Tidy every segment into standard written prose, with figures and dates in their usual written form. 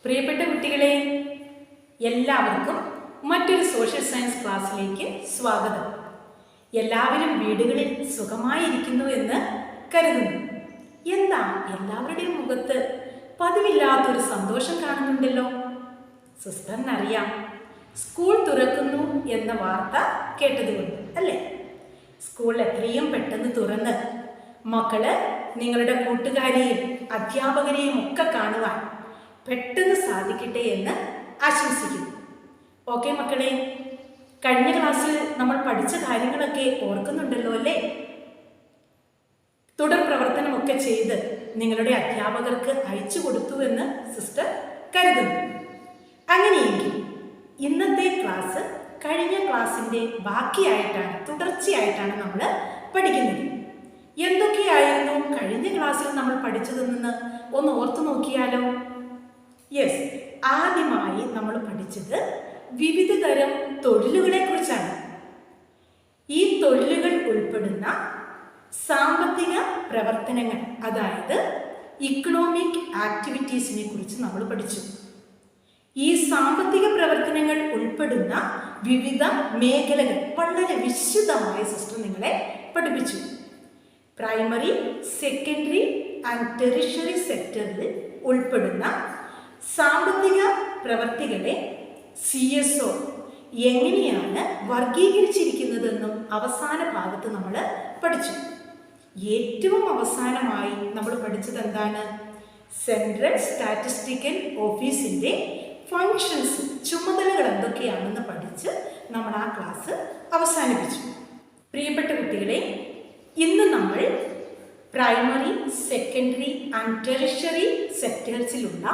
പ്രിയപ്പെട്ട കുട്ടികളെ, എല്ലാവർക്കും മറ്റൊരു സോഷ്യൽ സയൻസ് ക്ലാസ്സിലേക്ക് സ്വാഗതം. എല്ലാവരും വീടുകളിൽ സുഖമായിരിക്കുന്നു എന്ന് കരുതുന്നു. എന്താ എല്ലാവരുടെയും മുഖത്ത് പതിവില്ലാത്തൊരു സന്തോഷം കാണുന്നുണ്ടല്ലോ. സിസ്റ്ററിനറിയാം, സ്കൂൾ തുറക്കുന്നു എന്ന വാർത്ത കേട്ടതുകൊണ്ട് അല്ലേ? സ്കൂൾ എത്രയും പെട്ടെന്ന് തുറന്ന് മക്കള് നിങ്ങളുടെ കൂട്ടുകാരെയും അധ്യാപകരെയും ഒക്കെ കാണുവാൻ പെട്ടെന്ന് സാധിക്കട്ടെ എന്ന് ആശംസിക്കുന്നു. ഓക്കെ മക്കളെ, കഴിഞ്ഞ ക്ലാസ്സിൽ നമ്മൾ പഠിച്ച കാര്യങ്ങളൊക്കെ ഓർക്കുന്നുണ്ടല്ലോ അല്ലേ? തുടർ പ്രവർത്തനമൊക്കെ ചെയ്ത് നിങ്ങളുടെ അധ്യാപകർക്ക് അയച്ചു കൊടുത്തു എന്ന് സിസ്റ്റർ കരുതുന്നു. അങ്ങനെയെങ്കിൽ ഇന്നത്തെ ക്ലാസ് കഴിഞ്ഞ ക്ലാസ്സിൻ്റെ ബാക്കിയായിട്ടാണ്, തുടർച്ചയായിട്ടാണ് നമ്മൾ പഠിക്കുന്നത്. എന്തൊക്കെയായിരുന്നു കഴിഞ്ഞ ക്ലാസ്സിൽ നമ്മൾ പഠിച്ചതെന്ന് ഒന്ന് ഓർത്തു നോക്കിയാലോ? യെസ്, ആദ്യമായി നമ്മൾ പഠിച്ചത് വിവിധ തരം തൊഴിലുകളെ കുറിച്ചാണ്. ഈ തൊഴിലുകൾ ഉൾപ്പെടുന്ന സാമ്പത്തിക പ്രവർത്തനങ്ങൾ, അതായത് ഇക്കണോമിക് ആക്ടിവിറ്റീസിനെ കുറിച്ച് നമ്മൾ പഠിച്ചു. ഈ സാമ്പത്തിക പ്രവർത്തനങ്ങൾ ഉൾപ്പെടുന്ന വിവിധ മേഖലകൾ വളരെ വിശദമായി സിസ്റ്റർ നിങ്ങളെ പഠിപ്പിച്ചു. പ്രൈമറി, സെക്കൻഡറി ആൻഡ് ടെറിഷറി സെക്ടറിൽ ഉൾപ്പെടുന്ന സാമ്പത്തിക പ്രവർത്തികളെ CSO എങ്ങനെയാണ് വർഗീകരിച്ചിരിക്കുന്നതെന്നും അവസാന ഭാഗത്ത് നമ്മൾ പഠിച്ചു. ഏറ്റവും അവസാനമായി നമ്മൾ പഠിച്ചത് എന്താണ്? സെൻട്രൽ സ്റ്റാറ്റിസ്റ്റിക്കൽ ഓഫീസിൻ്റെ ഫങ്ഷൻസ്, ചുമതലകൾ എന്തൊക്കെയാണെന്ന് പഠിച്ച് നമ്മൾ ആ ക്ലാസ് അവസാനിപ്പിച്ചു. പ്രിയപ്പെട്ട കുട്ടികളെ, ഇന്ന് നമ്മൾ പ്രൈമറി, സെക്കൻഡറി ആൻഡ് ടെറിഷറി സെക്ടേഴ്സിലുള്ള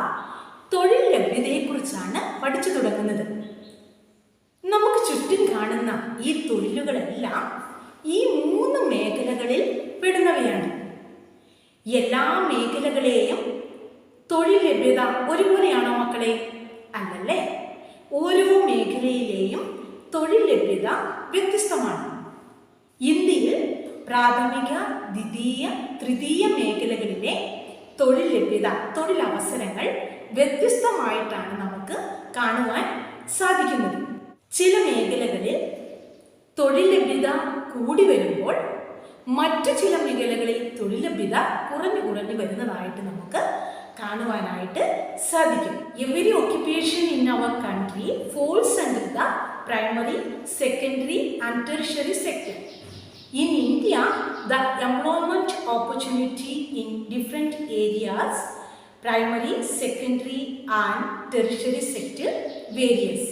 തൊഴിൽ ലഭ്യതയെക്കുറിച്ചാണ് പഠിച്ചു തുടങ്ങുന്നത്. നമുക്ക് ചുറ്റും കാണുന്ന ഈ തൊഴിലുകളെല്ലാം ഈ 3 മേഖലകളിൽ പെടുന്നവയാണ്. എല്ലാ മേഖലകളെയും തൊഴിൽ ലഭ്യത ഒരുപോലെയാണോ മക്കളെ? അല്ലല്ലേ. ഓരോ മേഖലയിലെയും തൊഴിൽ ലഭ്യത വ്യത്യസ്തമാണ്. ഇന്ത്യയിൽ പ്രാഥമിക, ദ്വിതീയ, തൃതീയ മേഖലകളിലെ തൊഴിൽ ലഭ്യത, തൊഴിലവസരങ്ങൾ വ്യത്യസ്തമായിട്ടാണ് നമുക്ക് കാണുവാൻ സാധിക്കുന്നത്. ചില മേഖലകളിൽ തൊഴിൽ ലഭ്യത കൂടി വരുമ്പോൾ മറ്റു ചില മേഖലകളിൽ തൊഴിൽ ലഭ്യത കുറഞ്ഞു വരുന്നതായിട്ട് നമുക്ക് കാണുവാനായിട്ട് സാധിക്കും. Every occupation in our country falls under the primary, secondary and tertiary sector. In India, the employment opportunity in different areas, primary, secondary and tertiary sector varies.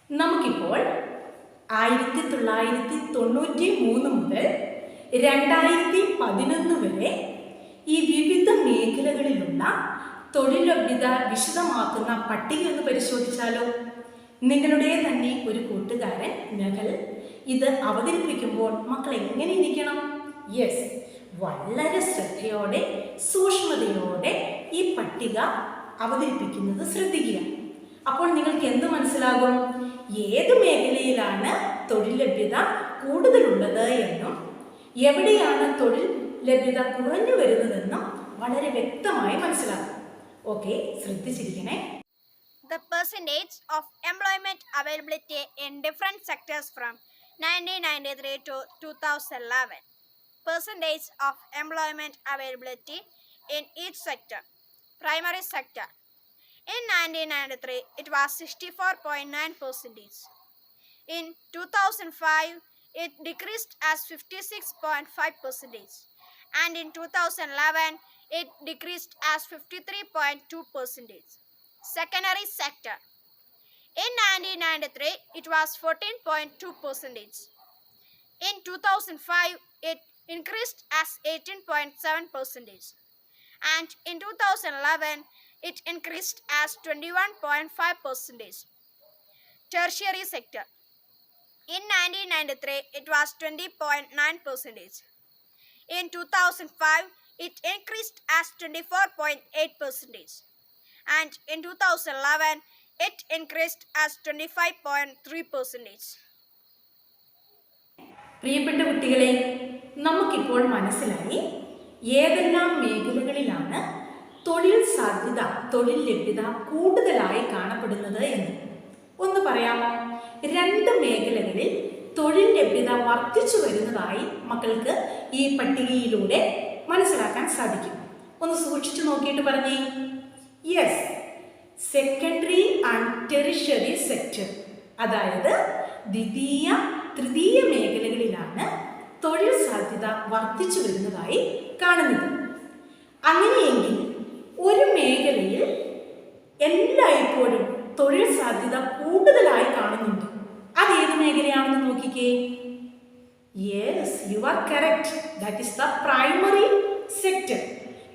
നമുക്കിപ്പോൾ 1993 മുതൽ 2011 വരെ ഈ വിവിധ മേഖലകളിലുള്ള തൊഴിൽ ലഭ്യത വിശദമാക്കുന്ന പട്ടിക ഒന്ന് പരിശോധിച്ചാലോ? നിങ്ങളുടെ തന്നെ ഒരു കൂട്ടുകാരൻ നഹൽ ഇത് അവതരിപ്പിക്കുമ്പോൾ മക്കൾ എങ്ങനെ ഇരിക്കണം? യെസ്, വളരെ ശ്രദ്ധയോടെ സൂക്ഷ്മതയോടെ ഈ പട്ടിക അവതരിപ്പിക്കുന്നത് ശ്രദ്ധിക്കുക. അപ്പോൾ നിങ്ങൾക്ക് എന്ത് മനസ്സിലാകും? ഏത് മേഖലയിലാണ് തൊഴിൽ ലഭ്യത കൂടുതലുള്ളത് എന്നും എവിടെയാണ് തൊഴിൽ ലഭ്യത കുറഞ്ഞു വരുന്നതെന്നും വളരെ വ്യക്തമായി മനസ്സിലാകും. Okay, ശ്രദ്ധിച്ചിരിക്കണേ. The percentage of employment availability in different sectors from 1993 to 2011. Percentage of employment availability in each sector. Primary sector. In 1993, it was 64.9%. In 2005, it decreased as 56.5%. And in 2011, it decreased as 53.2%. Secondary sector. In 1993, it was 14.2%. In 2005, it increased as 18.7%. And in 2011, it increased as 21.5%. Tertiary sector. In 1993, it was 20.9%. In 2005, it increased as 24.8%. And in 2011, it increased as 25.3%. പ്രിയപ്പെട്ട കുട്ടികളെ, നമുക്കിപ്പോൾ മനസ്സിലായി ഏതെല്ലാം മേഖലകളിലാണ് തൊഴിൽ സാധ്യത, തൊഴിൽ ലഭ്യത കൂടുതലായി കാണപ്പെടുന്നത് എന്ന് ഒന്ന് പറയാമോ? 2 മേഖലകളിൽ തൊഴിൽ ലഭ്യത വർദ്ധിച്ചു വരുന്നതായി മക്കൾക്ക് ഈ പട്ടികയിലൂടെ മനസ്സിലാക്കാൻ സാധിക്കും. ഒന്ന് സൂക്ഷിച്ചു നോക്കിയിട്ട് പറഞ്ഞേ. Yes, secondary and tertiary sector, അതായത് ദ്വിതീയ, തൃതീയ മേഖലകളിലാണ് തൊഴിൽ സാധ്യത വർദ്ധിച്ചു വരുന്നതായി കാണുന്നത്. അങ്ങനെയെങ്കിൽ ഒരു മേഖലയിൽ എല്ലായ്പ്പോഴും തൊഴിൽ സാധ്യത കൂടുതലായി കാണുന്നുണ്ട്. അതേത് മേഖലയാണെന്ന് നോക്കിക്കേ. Yes, you are correct. That is the primary sector.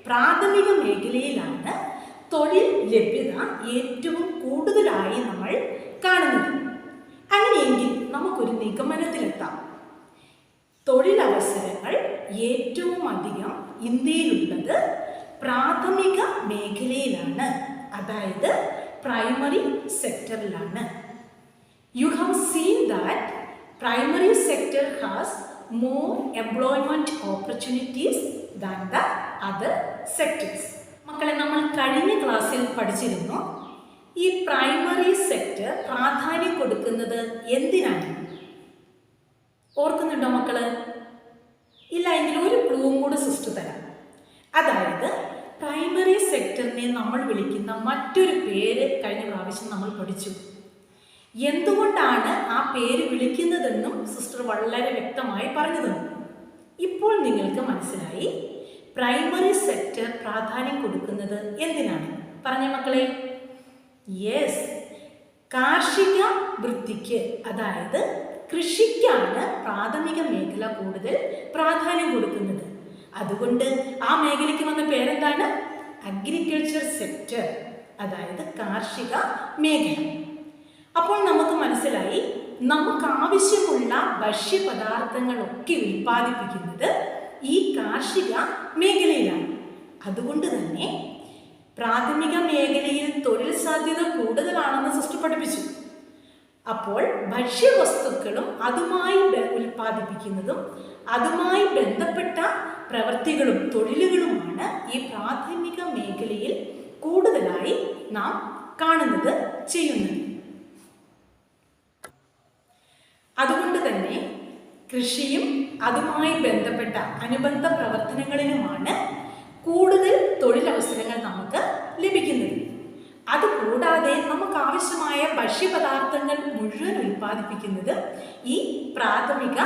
പ്രാഥമിക മേഖലയിലാണ് തൊഴിൽ ലഭ്യത ഏറ്റവും കൂടുതലായി നമ്മൾ കാണുന്നത്. അങ്ങനെയെങ്കിൽ നമുക്കൊരു നിഗമനത്തിലെത്താം. തൊഴിലവസരങ്ങൾ ഏറ്റവും അധികം ഇന്ത്യയിലുള്ളത് പ്രാഥമിക മേഖലയിലാണ്, അതായത് primary സെക്ടറിലാണ്. You have seen that primary sector has more employment opportunities than the other sectors. മക്കളെ, നമ്മൾ കഴിഞ്ഞ ക്ലാസ്സിൽ പഠിച്ചിരുന്നു ഈ പ്രൈമറി സെക്ടർ പ്രാധാന്യം കൊടുക്കുന്നത് എന്തിനാണ്? ഓർക്കുന്നുണ്ടോ മക്കള്? ഇല്ല എങ്കിൽ ഒരു ക്ലൂവും കൂടെ സിസ്റ്റർ തരാം. അതായത് പ്രൈമറി സെക്ടറിനെ നമ്മൾ വിളിക്കുന്ന മറ്റൊരു പേര് കഴിഞ്ഞ പ്രാവശ്യം നമ്മൾ പഠിച്ചു. എന്തുകൊണ്ടാണ് ആ പേര് വിളിക്കുന്നതെന്നും സിസ്റ്റർ വളരെ വ്യക്തമായി പറഞ്ഞു തന്നു. ഇപ്പോൾ നിങ്ങൾക്ക് മനസ്സിലായി പ്രൈമറി സെക്ടർ പ്രാധാന്യം കൊടുക്കുന്നത് എന്തിനാണ്. പറഞ്ഞ മക്കളെ. യെസ്, കാർഷിക വൃത്തിക്ക്, അതായത് കൃഷിക്കാണ് പ്രാഥമിക മേഖല കൂടുതൽ പ്രാധാന്യം കൊടുക്കുന്നത്. അതുകൊണ്ട് ആ മേഖലയ്ക്ക് വന്ന പേരെന്താണ്? അഗ്രികൾച്ചർ സെക്ടർ, അതായത് കാർഷിക മേഖല. അപ്പോൾ നമുക്ക് മനസ്സിലായി നമുക്ക് ആവശ്യമുള്ള ഭക്ഷ്യപദാർത്ഥങ്ങളൊക്കെ ഉൽപ്പാദിപ്പിക്കുന്നത് ഈ കാർഷിക മേഖലയിലാണ്. അതുകൊണ്ട് തന്നെ പ്രാഥമിക മേഖലയിൽ തൊഴിൽ സാധ്യത കൂടുതലാണെന്ന് സിസ്റ്റർ പഠിപ്പിച്ചു. അപ്പോൾ ഭക്ഷ്യവസ്തുക്കളും അതുമായി ഉൽപ്പാദിപ്പിക്കുന്നതും അതുമായി ബന്ധപ്പെട്ട പ്രവൃത്തികളും തൊഴിലുകളുമാണ് ഈ പ്രാഥമിക മേഖലയിൽ കൂടുതലായി നാം കാണുന്നത്, ചെയ്യുന്നത്. അതുകൊണ്ട് തന്നെ കൃഷിയും അതുമായി ബന്ധപ്പെട്ട അനുബന്ധ പ്രവർത്തനങ്ങളിലുമാണ് കൂടുതൽ തൊഴിലവസരങ്ങൾ നമുക്ക് ലഭിക്കുന്നത്. അതുകൂടാതെ നമുക്ക് ആവശ്യമായ ഭക്ഷ്യപദാർത്ഥങ്ങൾ മുഴുവൻ ഉൽപ്പാദിപ്പിക്കുന്നത് ഈ പ്രാഥമിക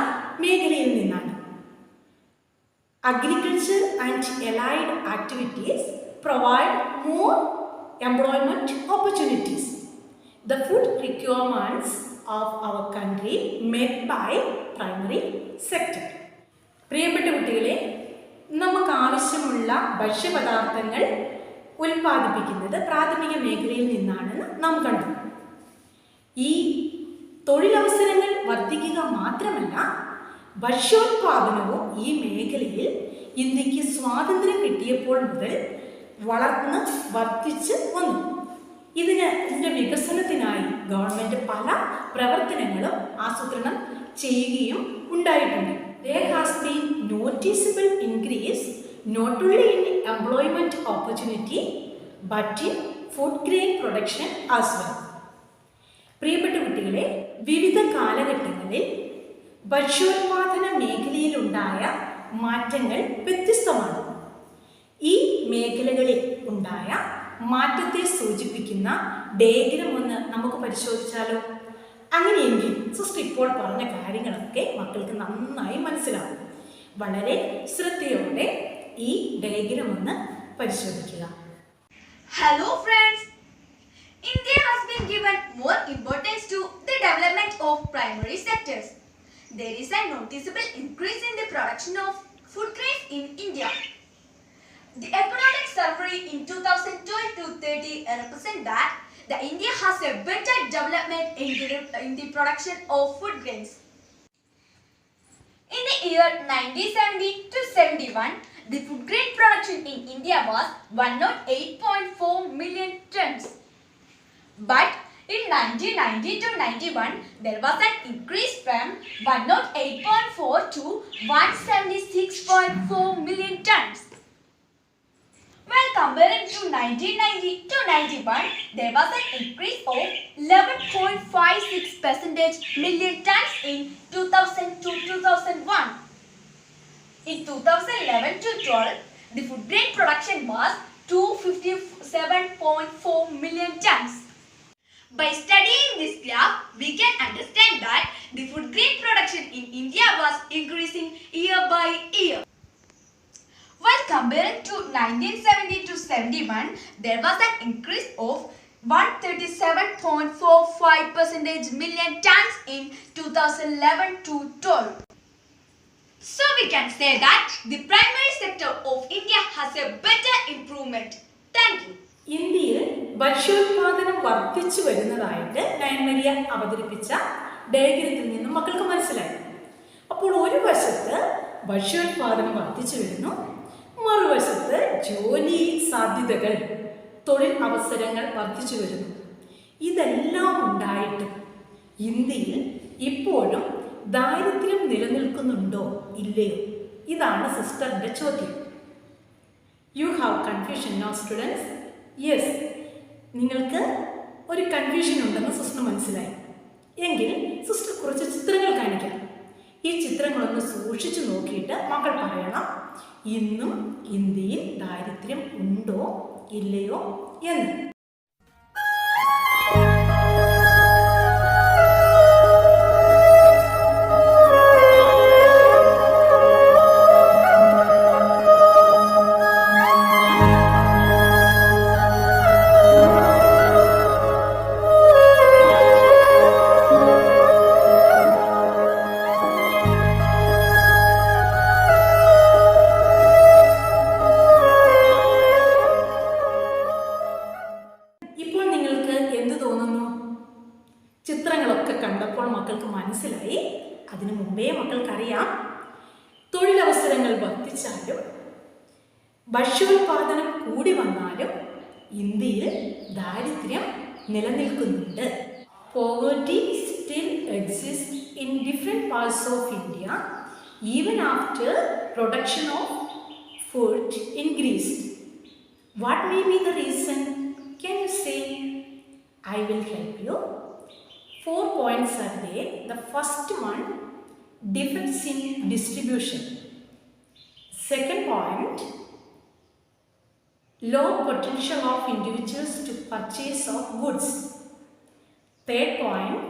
മേഖലയിൽ നിന്നാണ്. Agriculture and allied activities provide more employment opportunities. The food requirements of our country met by primary sector. പ്രിയപ്പെട്ട കുട്ടികളെ, നമുക്ക് ആവശ്യമുള്ള ഭക്ഷ്യപദാർത്ഥങ്ങൾ ഉൽപ്പാദിപ്പിക്കുന്നത് പ്രാഥമിക മേഖലയിൽ നിന്നാണെന്ന് നാം കണ്ടു. ഈ തൊഴിലവസരങ്ങൾ വർദ്ധിക്കുക മാത്രമല്ല, ഭക്ഷ്യോത്പാദനവും ഈ മേഖലയിൽ ഇന്ത്യക്ക് സ്വാതന്ത്ര്യം കിട്ടിയപ്പോൾ മുതൽ വളർന്ന് വർദ്ധിച്ച് വന്നു. ഇതിന്റെ വികസനത്തിനായി ഗവൺമെന്റ് പല പ്രവർത്തനങ്ങളും ആസൂത്രണം ചെയ്യുകയും ഉണ്ടായിട്ടുണ്ട്. There has been noticeable increase not only in employment opportunity but in food grain production as well. പ്രിയപ്പെട്ട കുട്ടികളെ, വിവിധ കാലഘട്ടങ്ങളിൽ ഭക്ഷ്യോത്പാദന മേഖലയിലുണ്ടായ മാറ്റങ്ങൾ വ്യത്യസ്തമാണ്. ഈ മേഖലകളിൽ ഉണ്ടായ മാറ്റത്തെ സൂചിപ്പിക്കുന്ന ഡയഗ്രം ഒന്ന് നമുക്ക് പരിശോധിച്ചാലോ? അങ്ങനെയെങ്കിൽ സിസ്റ്റർ ഇപ്പോൾ പറഞ്ഞ കാര്യങ്ങളൊക്കെ മക്കൾക്ക് നന്നായി മനസ്സിലാവും. വളരെ ശ്രദ്ധയോടെ ഈ ഡയഗ്രം ഒന്ന് പരിശോധിക്കുക. Hello friends! India has been given more importance to the development of primary sectors. There is a noticeable increase in the production of food grains in India. The economic survey in 2012-13 represent that the India has a better development in the production of food grains. In the year 1970 to 71, the food grain production in India was 108.4 million tons. But in 1990 to 91, there was an increase from 108.4 to 176.4 million tons. When comparing to 1990 to 91, there was an increase of 11.56% million tons in 2000 to 2001. In 2011 to 12, the food grain production was 257.4 million tons. By studying this graph, we can understand that the food grain production in India was increasing year by year. While comparing to 1970 to 71, there was an increase of 137.45% million tons in 2011 to 12. So we can say that the primary sector of India has a better improvement. Thank you. ഇന്ത്യയിൽ ഭക്ഷ്യോത്പാദനം വർദ്ധിച്ചു വരുന്നതായിട്ട് നയൻമരിയ അവതരിപ്പിച്ച ഡയഗ്രത്തിൽ നിന്നും മക്കൾക്ക് മനസ്സിലായി. അപ്പോൾ ഒരു വശത്ത് ഭക്ഷ്യോത്പാദനം വർദ്ധിച്ചു വരുന്നു, മറുവശത്ത് ജോലി സാധ്യതകൾ, തൊഴിൽ അവസരങ്ങൾ വർദ്ധിച്ചു വരുന്നു. ഇതെല്ലാം ഉണ്ടായിട്ടും ഇന്ത്യയിൽ ഇപ്പോഴും ദാരിദ്ര്യം നിലനിൽക്കുന്നുണ്ടോ ഇല്ലയോ? ഇതാണ് സിസ്റ്ററിൻ്റെ ചോദ്യം. You have confusion no students? Yes, നിങ്ങൾക്ക് ഒരു കൺഫ്യൂഷൻ ഉണ്ടെന്ന് സിസ്റ്റർ മനസ്സിലായി. എങ്കിൽ സിസ്റ്റർ കുറച്ച് ചിത്രങ്ങൾ കാണിക്കാം. ഈ ചിത്രങ്ങളൊന്ന് സൂക്ഷിച്ചു നോക്കിയിട്ട് മക്കൾ പറയണം ഇന്നും ഇന്ത്യയിൽ ദാരിദ്ര്യം ഉണ്ടോ ഇല്ലയോ എന്ന്. ചിത്രങ്ങളൊക്കെ കണ്ടപ്പോൾ മക്കൾക്ക് മനസ്സിലായി. അതിനു മുമ്പേ മക്കൾക്കറിയാം തൊഴിലവസരങ്ങൾ വർദ്ധിച്ചാലും ഭക്ഷ്യോത്പാദനം കൂടി വന്നാലും ഇന്ത്യയിൽ ദാരിദ്ര്യം നിലനിൽക്കുന്നുണ്ട്. Poverty still exist in different parts of India even after production of food increased. What may be the reason? Can you say? I will help you. 4 points are there. The first one, defects in distribution. Second point, low potential of individuals to purchase of goods. Third point,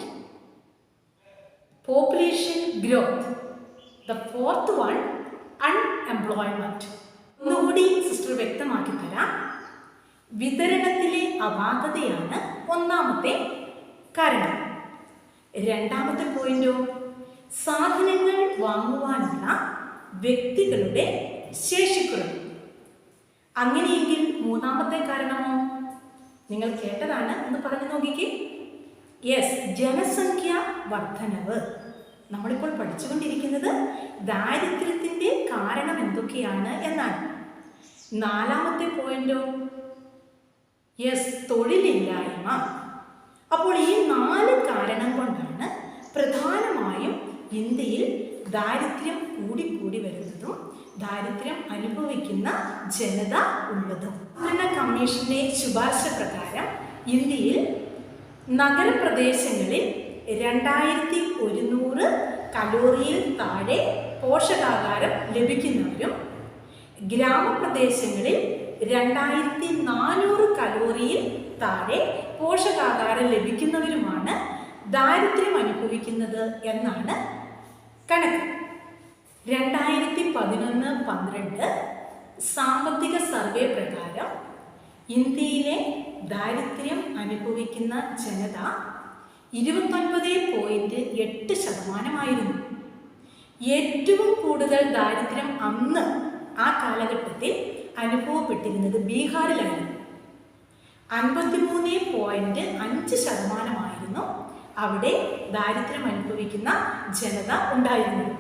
population growth. The fourth one, unemployment. ഒന്നുകൂടി sister വ്യക്തമാക്കി തരാം. വിതരണത്തിലെ അപാകതയാണ് ഒന്നാമത്തെ കാരണം. രണ്ടാമത്തെ പോയിന്റോ, സാധനങ്ങൾ വാങ്ങുവാനുള്ള വ്യക്തികളുടെ ശേഷിക്കുറവ്. അങ്ങനെയെങ്കിൽ മൂന്നാമത്തെ കാരണമോ? നിങ്ങൾ കേട്ടതാണ്, എന്ന് പറഞ്ഞു നോക്കിക്കേ. യെസ്, ജനസംഖ്യ വർധനവ്. നമ്മളിപ്പോൾ പഠിച്ചുകൊണ്ടിരിക്കുന്നത് ദാരിദ്ര്യത്തിൻ്റെ കാരണം എന്തൊക്കെയാണ് എന്നാണ്. നാലാമത്തെ പോയിന്റോ, യെസ്, തൊഴിലില്ലായ്മ. അപ്പോൾ ഈ 4 കാരണം കൊണ്ടാണ് പ്രധാനമായും ഇന്ത്യയിൽ ദാരിദ്ര്യം കൂടി വരുന്നതും ദാരിദ്ര്യം അനുഭവിക്കുന്ന ജനത ഉള്ളതും. ഭരണ കമ്മീഷന്റെ ശുപാർശ പ്രകാരം ഇന്ത്യയിൽ നഗരപ്രദേശങ്ങളിൽ 2100 കലോറിയിൽ താഴെ പോഷകാഹാരം ലഭിക്കുന്നവരും ഗ്രാമപ്രദേശങ്ങളിൽ 2400 കലോറിയിൽ താഴെ പോഷകാഹാരം ലഭിക്കുന്നവരുമാണ് ദാരിദ്ര്യം അനുഭവിക്കുന്നത് എന്നാണ് കണക്ക്. 2011-12 സാമ്പത്തിക സർവേ പ്രകാരം ഇന്ത്യയിലെ ദാരിദ്ര്യം അനുഭവിക്കുന്ന ജനത 29.8%. ഏറ്റവും കൂടുതൽ ദാരിദ്ര്യം അന്ന് ആ കാലഘട്ടത്തിൽ അനുഭവപ്പെട്ടിരുന്നത് ബീഹാറിലായിരുന്നു. 53.5% അവിടെ ദാരിദ്ര്യം അനുഭവിക്കുന്ന ജനത ഉണ്ടായിരുന്നത്.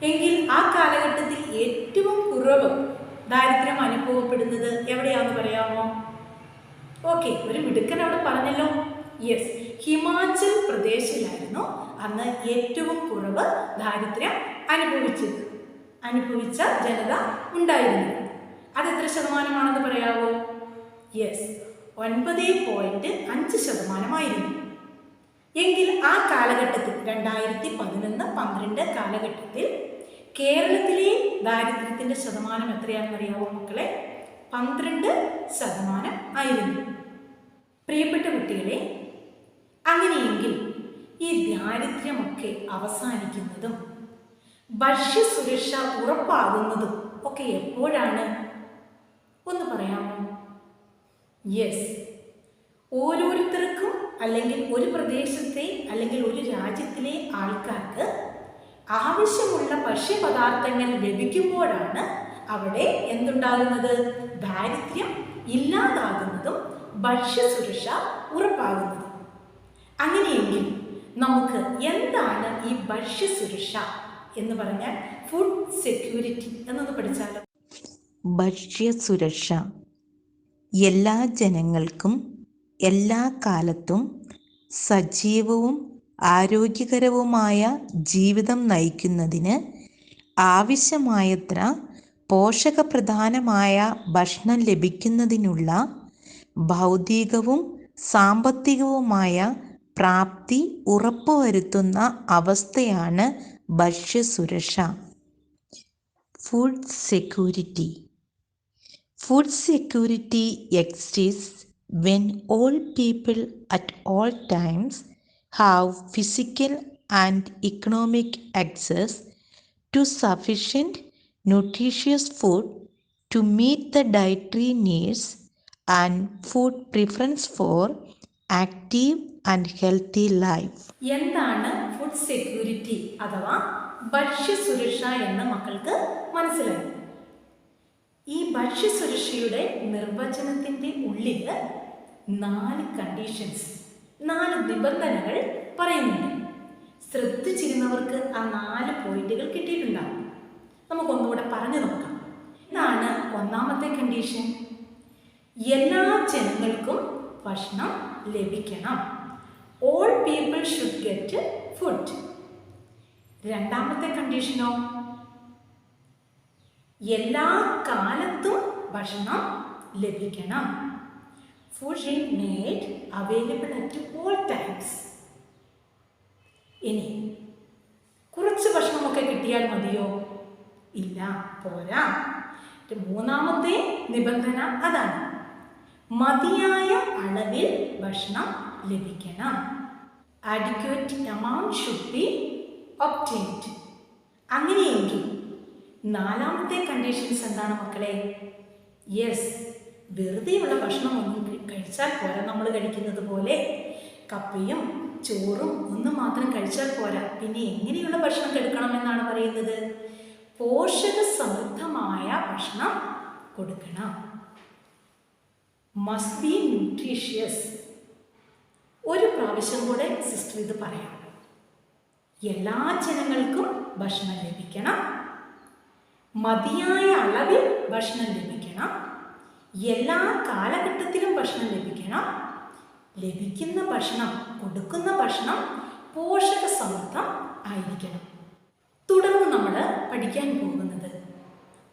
എങ്കിൽ ആ കാലഘട്ടത്തിൽ ഏറ്റവും കുറവ് ദാരിദ്ര്യം അനുഭവപ്പെടുന്നത് എവിടെയാണെന്ന് പറയാമോ? ഓക്കെ, ഒരു മിടുക്കൻ അവിടെ പറഞ്ഞല്ലോ. യെസ്, ഹിമാചൽ പ്രദേശിലായിരുന്നു അന്ന് ഏറ്റവും കുറവ് ദാരിദ്ര്യം അനുഭവിച്ച ജനത ഉണ്ടായിരുന്നത്. അതെത്ര ശതമാനമാണെന്ന് പറയാമോ? യെസ്, 9.5% എങ്കിൽ ആ കാലഘട്ടത്തിൽ 2011-12 കാലഘട്ടത്തിൽ കേരളത്തിലെ ദാരിദ്ര്യത്തിൻ്റെ ശതമാനം എത്രയാണെന്ന് അറിയാമോ മക്കളെ? 12% ആയിരുന്നു. പ്രിയപ്പെട്ട കുട്ടികളെ, അങ്ങനെയെങ്കിൽ ഈ ദാരിദ്ര്യമൊക്കെ അവസാനിക്കുന്നതും ഭക്ഷ്യസുരക്ഷ ഉറപ്പാകുന്നതും ഒക്കെ എപ്പോഴാണ്? ഒന്ന് പറയാമോ? യെസ്, ഓരോരുത്തർക്കും അല്ലെങ്കിൽ ഒരു പ്രദേശത്തെ അല്ലെങ്കിൽ ഒരു രാജ്യത്തിലെ ആൾക്കാർക്ക് ആവശ്യമുള്ള ഭക്ഷ്യപദാർത്ഥങ്ങൾ ലഭിക്കുമ്പോഴാണ് അവിടെ എന്തുണ്ടാകുന്നത്? ദാരിദ്ര്യം ഇല്ലാതാകുന്നതും ഭക്ഷ്യസുരക്ഷ ഉറപ്പാകുന്നതും. അങ്ങനെയെങ്കിൽ നമുക്ക് എന്താണ് ഈ ഭക്ഷ്യസുരക്ഷ എന്ന് പറഞ്ഞാൽ? ഫുഡ് സെക്യൂരിറ്റി എന്നൊന്ന് പഠിച്ചാലോ? ഭക്ഷ്യസുരക്ഷ എല്ലാ ജനങ്ങൾക്കും എല്ലാ കാലത്തും സജീവവും ആരോഗ്യകരവുമായ ജീവിതം നയിക്കുന്നതിന് ആവശ്യമായത്ര പോഷകപ്രധാനമായ ഭക്ഷണം ലഭിക്കുന്നതിനുള്ള ഭൗതികവും സാമ്പത്തികവുമായ പ്രാപ്തി ഉറപ്പുവരുത്തുന്ന അവസ്ഥയാണ് ഭക്ഷ്യസുരക്ഷ. Food security. Food security exists when all people at all times have physical and economic access to sufficient nutritious food to meet the dietary needs and food preference for active and healthy life. എന്താണ് food security അഥവാ ഭക്ഷ്യസുരക്ഷ എന്ന് മക്കൾക്ക് മനസ്സിലായി? ഈ ഭക്ഷ്യസുരക്ഷയുടെ നിർവചനത്തിൻ്റെ ഉള്ളിൽ 4 conditions, 4 നിബന്ധനകൾ പറയുന്നുണ്ട്. ശ്രദ്ധിച്ചിരുന്നവർക്ക് ആ 4 പോയിന്റുകൾ കിട്ടിയിട്ടുണ്ടാകും. നമുക്കൊന്നുകൂടെ പറഞ്ഞു നോക്കാം. ഇതാണ് ഒന്നാമത്തെ കണ്ടീഷൻ. എല്ലാ ജനങ്ങൾക്കും ഭക്ഷണം ലഭിക്കണം. All people should get food. രണ്ടാമത്തെ കണ്ടീഷനോ? എല്ലാ കാലത്തും ഭക്ഷണം ലഭിക്കണം. Food is made available at all times. ഇനി കുറച്ച് ഭക്ഷണമൊക്കെ കിട്ടിയാൽ മതിയോ? ഇല്ല, പോരാ. മൂന്നാമത്തെ നിബന്ധന അതാണ്, മതിയായ അളവിൽ ഭക്ഷണം ലഭിക്കണം. Adequate amount should be obtained. അങ്ങനെയെങ്കിൽ നാലാമത്തെ കണ്ടീഷൻസ് എന്താണ് മക്കളെ? യെസ്, വെറുതെയുള്ള ഭക്ഷണമൊന്നും കഴിച്ചാൽ പോരാ. നമ്മൾ കഴിക്കുന്നത് പോലെ കപ്പയും ചോറും ഒന്നും മാത്രം കഴിച്ചാൽ പോരാ. പിന്നെ എങ്ങനെയുള്ള ഭക്ഷണം കഴിക്കണമെന്നാണ് പറയുന്നത്? പോഷക സമൃദ്ധമായ ഭക്ഷണം കൊടുക്കണം. Must be nutritious. ഒരു പ്രാവശ്യം കൂടെ സിസ്റ്റർ ഇത് പറയാം. എല്ലാ ജനങ്ങൾക്കും ഭക്ഷണം ലഭിക്കണം, മതിയായ അളവിൽ ഭക്ഷണം ലഭിക്കണം, എല്ലാ കാലഘട്ടത്തിലും ഭക്ഷണം ലഭിക്കണം, ലഭിക്കുന്ന ഭക്ഷണം, കൊടുക്കുന്ന ഭക്ഷണം പോഷക സമൃദ്ധം ആയിരിക്കണം. തുടർന്ന് നമ്മൾ പഠിക്കാൻ പോകുന്നത്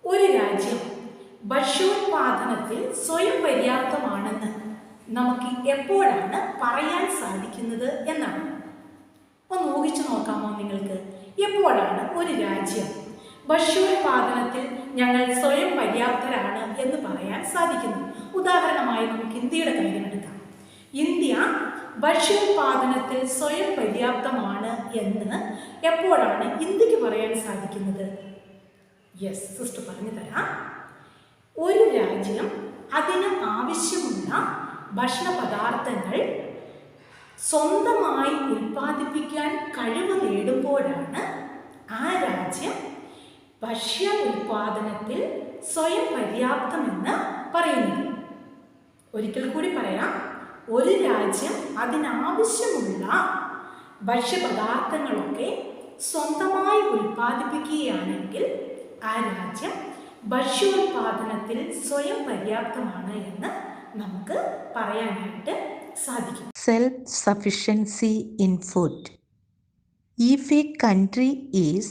ഒരു രാജ്യം ഭക്ഷ്യോത്പാദനത്തിൽ സ്വയം പര്യാപ്തമാണെന്ന് നമുക്ക് എപ്പോഴാണ് പറയാൻ സാധിക്കുന്നത് എന്നാണ്. ഒന്ന് ഊഹിച്ചു നോക്കാമോ നിങ്ങൾക്ക്? എപ്പോഴാണ് ഒരു രാജ്യം ഭക്ഷ്യോത്പാദനത്തിൽ ഞങ്ങൾ സ്വയം പര്യാപ്തരാണ് എന്ന് പറയാൻ സാധിക്കുന്നത്? ഉദാഹരണമായി നമുക്ക് ഇന്ത്യയുടെ കാര്യമെടുക്കാം. ഇന്ത്യ ഭക്ഷ്യോത്പാദനത്തിൽ സ്വയം പര്യാപ്തമാണ് എന്ന് എപ്പോഴാണ് ഇന്ത്യക്ക് പറയാൻ സാധിക്കുന്നത്? യെസ്, സിസ്റ്റർ പറഞ്ഞു തരാം. ഒരു രാജ്യം അതിന് ആവശ്യമുള്ള ഭക്ഷണ പദാർത്ഥങ്ങൾ സ്വന്തമായി ഉൽപ്പാദിപ്പിക്കാൻ കഴിവ് നേടുമ്പോഴാണ് ആ രാജ്യം ഭക്ഷ്യ ഉൽപാദനത്തിൽ സ്വയം പര്യാപ്തമെന്ന് പറയുന്നത്. ഒരിക്കൽ കൂടി പറയാം. ഒരു രാജ്യം അതിനാവശ്യമുള്ള ഭക്ഷ്യപദാർത്ഥങ്ങളൊക്കെ സ്വന്തമായി ഉൽപ്പാദിപ്പിക്കുകയാണെങ്കിൽ ആ രാജ്യം ഭക്ഷ്യോൽപാദനത്തിൽ സ്വയം പര്യാപ്തമാണ് എന്ന് നമുക്ക് പറയാനായിട്ട് സാധിക്കും. Self-sufficiency in food. If a country is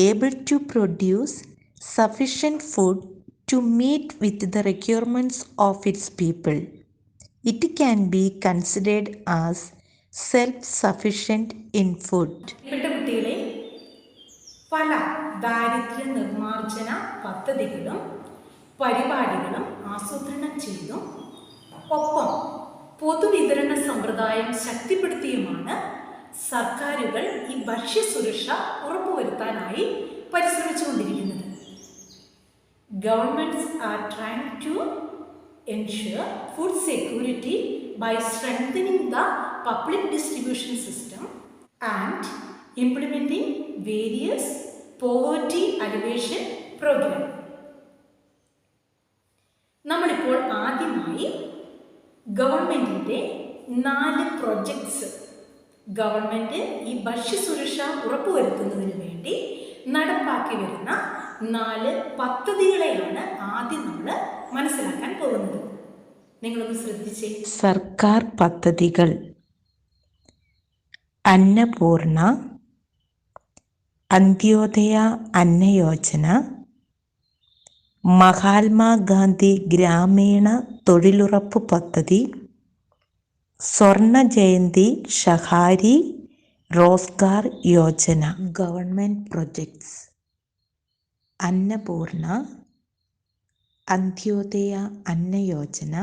able to produce sufficient food to meet with the requirements of its people. It can be considered as self-sufficient in food. പ്രിയപ്പെട്ട കുട്ടികളെ, പല ദാരിദ്ര്യ നിർമ്മാർജ്ജന പദ്ധതികളും പരിപാടികളും ആസൂത്രണം ചെയ്തും ഒപ്പം പൊതുവിതരണ സമ്പ്രദായം ശക്തിപ്പെടുത്തിയുമാണ് സർക്കാരുകൾ ഈ ഭക്ഷ്യസുരക്ഷ ഉറപ്പുവരുത്താനായി പരിശ്രമിച്ചുകൊണ്ടിരിക്കുന്നത്. Governments are trying to ensure food security by strengthening the public distribution system and implementing various poverty alleviation programs. നമ്മളിപ്പോൾ ആദ്യമായി ഗവൺമെൻറ്റിൻ്റെ 4 പ്രൊജക്ട്സ് ഗവൺമെൻറ് ഈ ഭക്ഷ്യസുരക്ഷ ഉറപ്പുവരുത്തുന്നതിന് വേണ്ടി നടപ്പാക്കി വരുന്ന 4 പദ്ധതികളെയാണ് ആദ്യം നമ്മൾ മനസ്സിലാക്കാൻ പോകുന്നത്. നിങ്ങളൊന്ന് ശ്രദ്ധിച്ചേ. സർക്കാർ പദ്ധതികൾ: അന്നപൂർണ, അന്ത്യോദയ അന്ന യോജന, മഹാത്മാഗാന്ധി ഗ്രാമീണ തൊഴിലുറപ്പ് പദ്ധതി, Swarna Jayanti Shahari Rozgar Yojana. Government projects: Annapurna, Antyodaya Anna Yojana,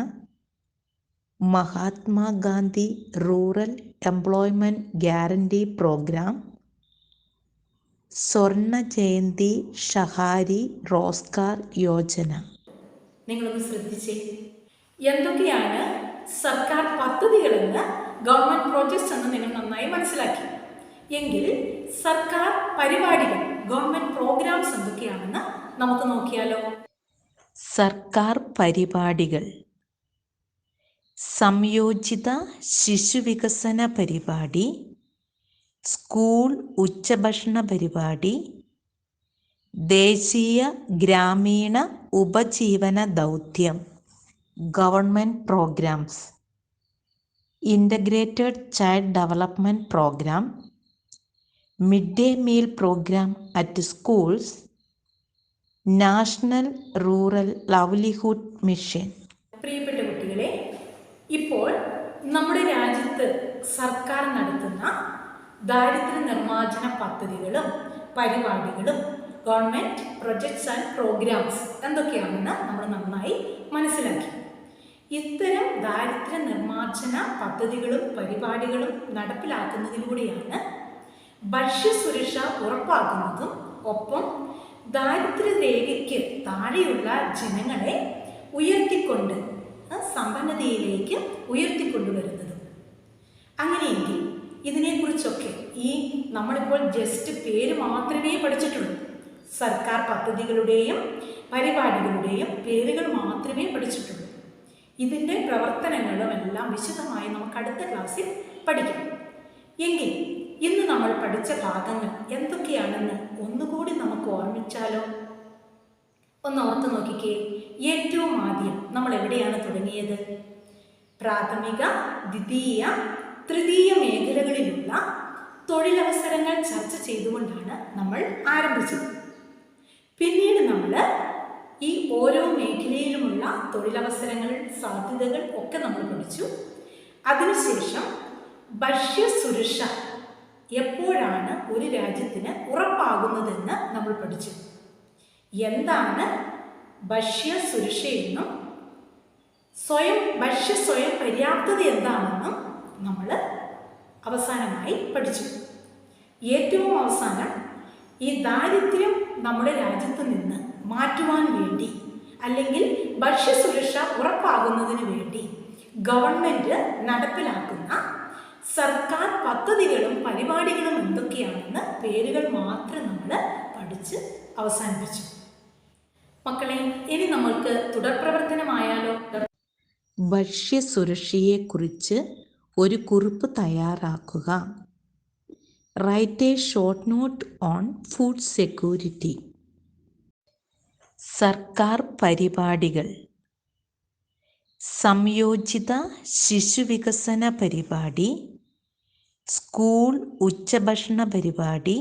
Mahatma Gandhi Rural Employment Guarantee Programme, Swarna Jayanti Shahari Rozgar Yojana. നിങ്ങളൊന്ന് ശ്രദ്ധിച്ചേ. എന്തൊക്കെയാണ് സർക്കാർ പദ്ധതികളെന്ന് ഗവൺമെൻറ് പ്രോജക്ട്സ് എന്ന് നിങ്ങൾ നന്നായി മനസ്സിലാക്കി. എങ്കിൽ സർക്കാർ പരിപാടികൾ ഗവൺമെൻറ് പ്രോഗ്രാംസ് എന്തൊക്കെയാണെന്ന് നമുക്ക് നോക്കിയാലോ. സർക്കാർ പരിപാടികൾ: സംയോജിത ശിശുവികസന പരിപാടി, സ്കൂൾ ഉച്ചഭക്ഷണ പരിപാടി, ദേശീയ ഗ്രാമീണ ഉപജീവന ദൗത്യം. Government programs: integrated child development program, mid day meal program at schools, national rural livelihood mission. പ്രിയപ്പെട്ട കുട്ടികളെ, ഇപ്പോൾ നമ്മുടെ രാജ്യത്ത് സർക്കാർ നടത്തുന്ന ദാരിദ്ര്യ നിർമ്മാർജ്ജന പദ്ധതികളും പരിപാടികളും ഗവൺമെൻറ് പ്രൊജക്ട്സ് ആൻഡ് പ്രോഗ്രാംസ് എന്തൊക്കെയാണെന്ന് നമ്മൾ നന്നായി മനസ്സിലാക്കി. ഇത്തരം ദാരിദ്ര്യ നിർമ്മാർജ്ജന പദ്ധതികളും പരിപാടികളും നടപ്പിലാക്കുന്നതിലൂടെയാണ് ഭക്ഷ്യസുരക്ഷ ഉറപ്പാക്കുന്നതും ഒപ്പം ദാരിദ്ര്യരേഖയ്ക്ക് താഴെയുള്ള ജനങ്ങളെ ഉയർത്തിക്കൊണ്ട് സമ്പന്നതയിലേക്ക് ഉയർത്തിക്കൊണ്ടുവരുന്നതും. അങ്ങനെയെങ്കിൽ ഇതിനെക്കുറിച്ചൊക്കെ ഈ നമ്മളിപ്പോൾ ജസ്റ്റ് പേര് മാത്രമേ പഠിച്ചിട്ടുള്ളൂ. സർക്കാർ പദ്ധതികളുടെയും പരിപാടികളുടെയും പേരുകൾ മാത്രമേ പഠിച്ചിട്ടുള്ളൂ. ഇതിൻ്റെ പ്രവർത്തനങ്ങളും എല്ലാം വിശദമായി നമുക്ക് അടുത്ത ക്ലാസ്സിൽ പഠിക്കാം. എങ്കിൽ ഇന്ന് നമ്മൾ പഠിച്ച ഭാഗങ്ങൾ എന്തൊക്കെയാണെന്ന് ഒന്നുകൂടി നമുക്ക് ഓർമ്മിച്ചാലോ. ഒന്ന് ഓർത്ത് നോക്കിക്കേ. ഏറ്റവും ആദ്യം നമ്മൾ എവിടെയാണ് തുടങ്ങിയത്? പ്രാഥമിക, ദ്വിതീയ, തൃതീയ മേഖലകളിലുള്ള തൊഴിലവസരങ്ങൾ ചർച്ച ചെയ്തുകൊണ്ടാണ് നമ്മൾ ആരംഭിച്ചത്. പിന്നീട് നമ്മൾ ഈ ഓരോ മേഖലയിലുമുള്ള തൊഴിലവസരങ്ങൾ, സാധ്യതകൾ ഒക്കെ നമ്മൾ പഠിച്ചു. അതിനുശേഷം ഭക്ഷ്യസുരക്ഷ എപ്പോഴാണ് ഒരു രാജ്യത്തിന് ഉറപ്പാകുന്നതെന്ന് നമ്മൾ പഠിച്ചു. എന്താണ് ഭക്ഷ്യസുരക്ഷയെന്നും സ്വയം പര്യാപ്തത എന്താണെന്നും നമ്മൾ അവസാനമായി പഠിച്ചു. ഏറ്റവും അവസാനം ഈ ദാരിദ്ര്യം നമ്മുടെ രാജ്യത്ത് നിന്ന് മാറ്റുവാൻ വേണ്ടി അല്ലെങ്കിൽ ഭക്ഷ്യസുരക്ഷ ഉറപ്പാകുന്നതിന് വേണ്ടി ഗവൺമെൻറ് നടപ്പിലാക്കുന്ന സർക്കാർ പദ്ധതികളും പരിപാടികളും എന്തൊക്കെയാണെന്ന് പേരുകൾ മാത്രം നമ്മൾ പഠിച്ച് അവസാനിപ്പിച്ചു. മക്കളെ, ഇനി നമ്മൾക്ക് തുടർ പ്രവർത്തനമായാലോ. ഭക്ഷ്യസുരക്ഷയെക്കുറിച്ച് ഒരു കുറിപ്പ് തയ്യാറാക്കുക. Write a short note on food security. സർക്കാർ പരിപാടികൾ: സംയോജിത ശിശുവികസന പരിപാടി, സ്കൂൾ ഉച്ചഭക്ഷണ പരിപാടി,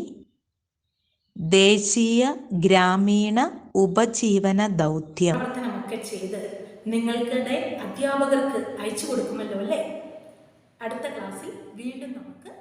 ദേശീയ ഗ്രാമീണ ഉപജീവന ദൗത്യം. പ്രവർത്തനമൊക്കെ ചെയ്ത് നിങ്ങൾക്കിടെ അധ്യാപകർക്ക് അയച്ചു കൊടുക്കുമല്ലോ അല്ലേ? അടുത്ത ക്ലാസ്സിൽ വീണ്ടും നമുക്ക്